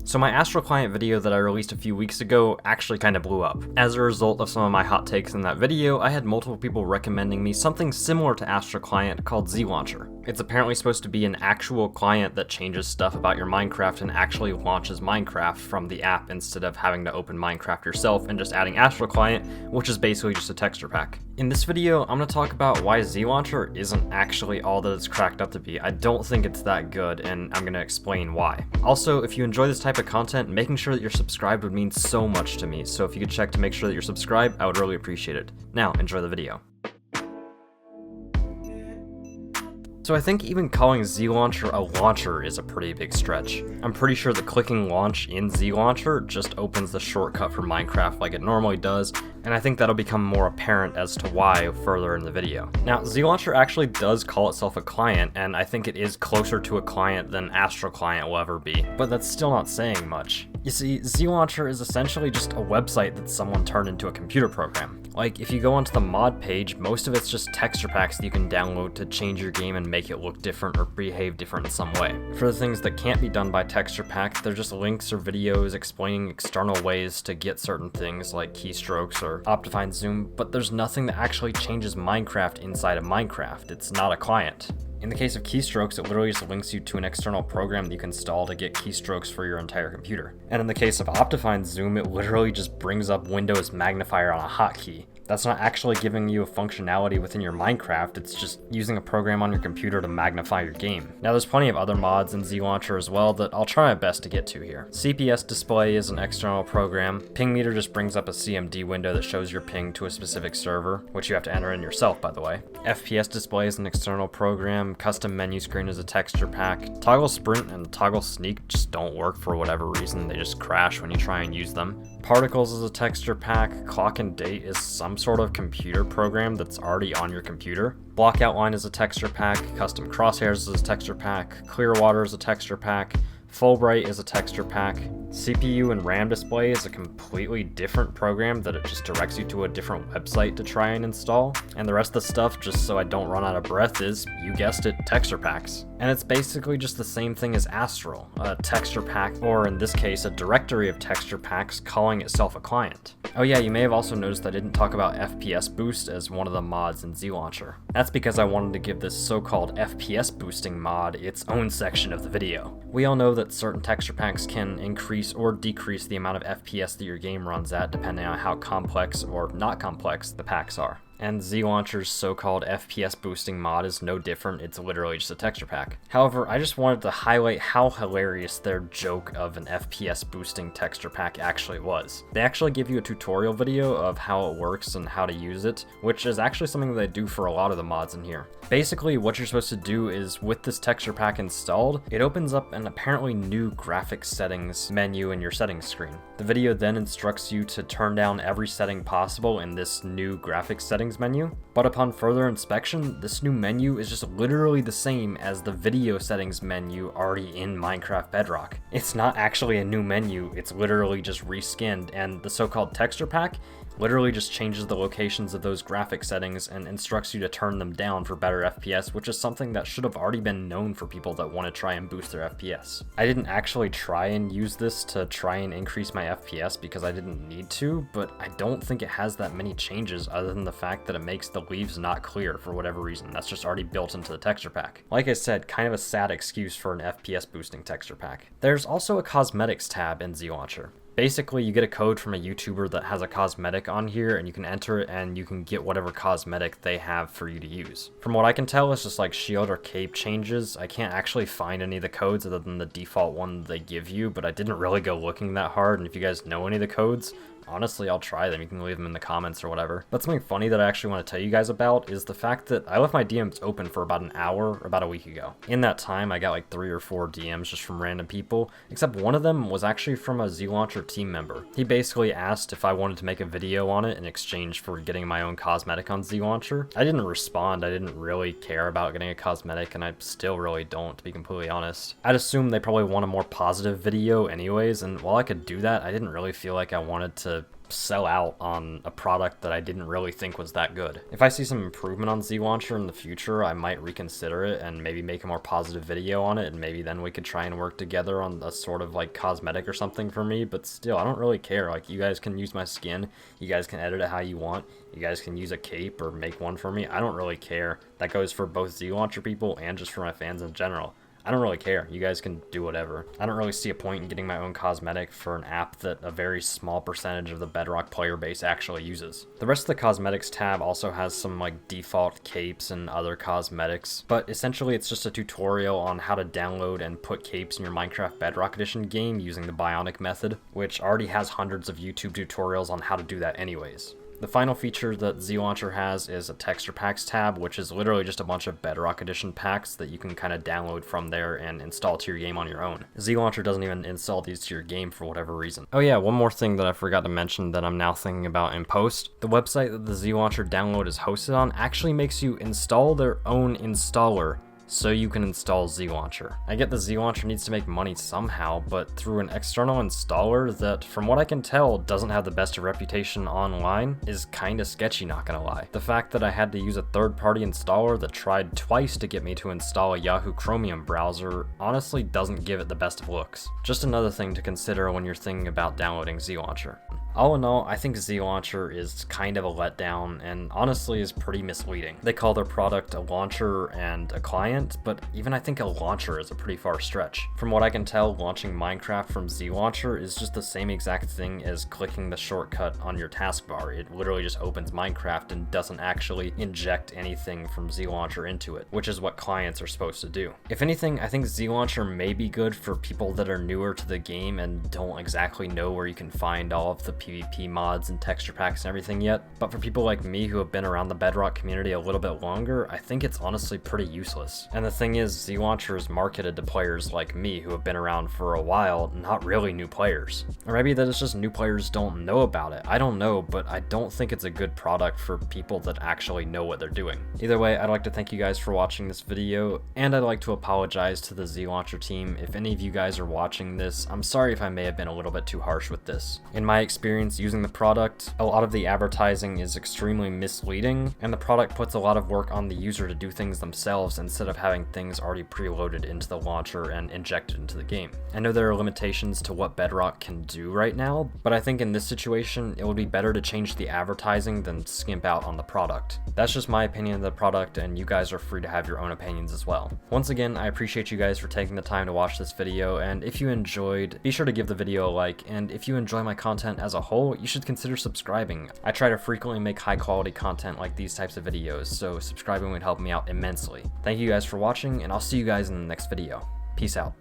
So my Astral Client video that I released a few weeks ago actually kind of blew up. As a result of some of my hot takes in that video, I had multiple people recommending me something similar to Astral Client called zLauncher. It's apparently supposed to be an actual client that changes stuff about your Minecraft and actually launches Minecraft from the app instead of having to open Minecraft yourself and just adding Astral Client, which is basically just a texture pack. In this video, I'm going to talk about why zLauncher isn't actually all that it's cracked up to be. I don't think it's that good, and I'm going to explain why. Also, if you enjoy this type of content, making sure that you're subscribed would mean so much to me, so if you could check to make sure that you're subscribed, I would really appreciate it. Now, enjoy the video. So I think even calling zLauncher a launcher is a pretty big stretch. I'm pretty sure that clicking launch in zLauncher just opens the shortcut for Minecraft like it normally does, and I think that'll become more apparent as to why further in the video. Now, zLauncher actually does call itself a client, and I think it is closer to a client than Astral Client will ever be, but that's still not saying much. You see, zLauncher is essentially just a website that someone turned into a computer program. Like, if you go onto the mod page, most of it's just texture packs that you can download to change your game and make it look different or behave different in some way. For the things that can't be done by texture packs, they're just links or videos explaining external ways to get certain things like keystrokes or optifine zoom, but there's nothing that actually changes Minecraft inside of Minecraft. It's not a client. In the case of keystrokes, it literally just links you to an external program that you can install to get keystrokes for your entire computer. And in the case of optifine zoom, it literally just brings up Windows magnifier on a hotkey. That's not actually giving you a functionality within your Minecraft, it's just using a program on your computer to magnify your game. Now there's plenty of other mods in zLauncher as well that I'll try my best to get to here. CPS Display is an external program. Ping meter just brings up a CMD window that shows your ping to a specific server, which you have to enter in yourself, by the way. FPS Display is an external program. Custom menu screen is a texture pack. Toggle Sprint and Toggle Sneak just don't work for whatever reason, they just crash when you try and use them. Particles is a texture pack. Clock and Date is some sort of computer program that's already on your computer. Block Outline is a texture pack. Custom Crosshairs is a texture pack. Clearwater is a texture pack. Fulbright is a texture pack. CPU and RAM display is a completely different program that it just directs you to a different website to try and install. And the rest of the stuff, just so I don't run out of breath, is, you guessed it, texture packs. And it's basically just the same thing as Astral, a texture pack, or in this case, a directory of texture packs calling itself a client. Oh yeah, you may have also noticed I didn't talk about FPS Boost as one of the mods in zLauncher. That's because I wanted to give this so-called FPS boosting mod its own section of the video. We all know that certain texture packs can increase or decrease the amount of FPS that your game runs at depending on how complex or not complex the packs are. And zLauncher's so-called FPS boosting mod is no different, it's literally just a texture pack. However, I just wanted to highlight how hilarious their joke of an FPS boosting texture pack actually was. They actually give you a tutorial video of how it works and how to use it, which is actually something that they do for a lot of the mods in here. Basically, what you're supposed to do is, with this texture pack installed, it opens up an apparently new graphics settings menu in your settings screen. The video then instructs you to turn down every setting possible in this new graphics settings menu, but upon further inspection, this new menu is just literally the same as the video settings menu already in Minecraft Bedrock. It's not actually a new menu, it's literally just reskinned, and the so-called texture pack literally just changes the locations of those graphic settings and instructs you to turn them down for better FPS, which is something that should have already been known for people that want to try and boost their FPS. I didn't actually try and use this to try and increase my FPS because I didn't need to, but I don't think it has that many changes other than the fact that it makes the leaves not clear for whatever reason. That's just already built into the texture pack. Like I said, kind of a sad excuse for an FPS boosting texture pack. There's also a cosmetics tab in zLauncher. Basically, you get a code from a YouTuber that has a cosmetic on here, and you can enter it and you can get whatever cosmetic they have for you to use. From what I can tell, it's just like shield or cape changes. I can't actually find any of the codes other than the default one they give you, but I didn't really go looking that hard, and if you guys know any of the codes, honestly, I'll try them. You can leave them in the comments or whatever. But something funny that I actually want to tell you guys about is the fact that I left my DMs open for about an hour, about a week ago. In that time, I got like 3 or 4 DMs just from random people, except one of them was actually from a zLauncher team member. He basically asked if I wanted to make a video on it in exchange for getting my own cosmetic on zLauncher. I didn't respond. I didn't really care about getting a cosmetic, and I still really don't, to be completely honest. I'd assume they probably want a more positive video anyways, and while I could do that, I didn't really feel like I wanted to sell out on a product that I didn't really think was that good. If I see some improvement on zLauncher in the future, I might reconsider it and maybe make a more positive video on it, and maybe then we could try and work together on a sort of like cosmetic or something for me. But still, I don't really care. Like, you guys can use my skin, you guys can edit it how you want, you guys can use a cape or make one for me. I don't really care. That goes for both zLauncher people and just for my fans in general. I don't really care. You guys can do whatever. I don't really see a point in getting my own cosmetic for an app that a very small percentage of the Bedrock player base actually uses. The rest of the cosmetics tab also has some like default capes and other cosmetics, but essentially it's just a tutorial on how to download and put capes in your Minecraft Bedrock Edition game using the Bionic method, which already has hundreds of YouTube tutorials on how to do that anyways. The final feature that zLauncher has is a texture packs tab, which is literally just a bunch of Bedrock Edition packs that you can kind of download from there and install to your game on your own. zLauncher doesn't even install these to your game for whatever reason. Oh yeah, one more thing that I forgot to mention that I'm now thinking about in post. The website that the zLauncher download is hosted on actually makes you install their own installer so you can install zLauncher. I get the zLauncher needs to make money somehow, but through an external installer that, from what I can tell, doesn't have the best reputation online is kinda sketchy, not gonna lie. The fact that I had to use a third-party installer that tried twice to get me to install a Yahoo Chromium browser honestly doesn't give it the best of looks. Just another thing to consider when you're thinking about downloading zLauncher. All in all, I think zLauncher is kind of a letdown and honestly is pretty misleading. They call their product a launcher and a client, but even I think a launcher is a pretty far stretch. From what I can tell, launching Minecraft from zLauncher is just the same exact thing as clicking the shortcut on your taskbar. It literally just opens Minecraft and doesn't actually inject anything from zLauncher into it, which is what clients are supposed to do. If anything, I think zLauncher may be good for people that are newer to the game and don't exactly know where you can find all of the PvP mods and texture packs and everything yet, but for people like me who have been around the Bedrock community a little bit longer, I think it's honestly pretty useless. And the thing is, zLauncher is marketed to players like me who have been around for a while, not really new players. Or maybe that it's just new players don't know about it. I don't know, but I don't think it's a good product for people that actually know what they're doing. Either way, I'd like to thank you guys for watching this video, and I'd like to apologize to the zLauncher team. If any of you guys are watching this, I'm sorry if I may have been a little bit too harsh with this. In my experience using the product, a lot of the advertising is extremely misleading, and the product puts a lot of work on the user to do things themselves instead of having things already preloaded into the launcher and injected into the game. I know there are limitations to what Bedrock can do right now, but I think in this situation, it would be better to change the advertising than skimp out on the product. That's just my opinion of the product, and you guys are free to have your own opinions as well. Once again, I appreciate you guys for taking the time to watch this video, and if you enjoyed, be sure to give the video a like, and if you enjoy my content as a whole, you should consider subscribing. I try to frequently make high quality content like these types of videos, so subscribing would help me out immensely. Thank you guys for watching, and I'll see you guys in the next video. Peace out.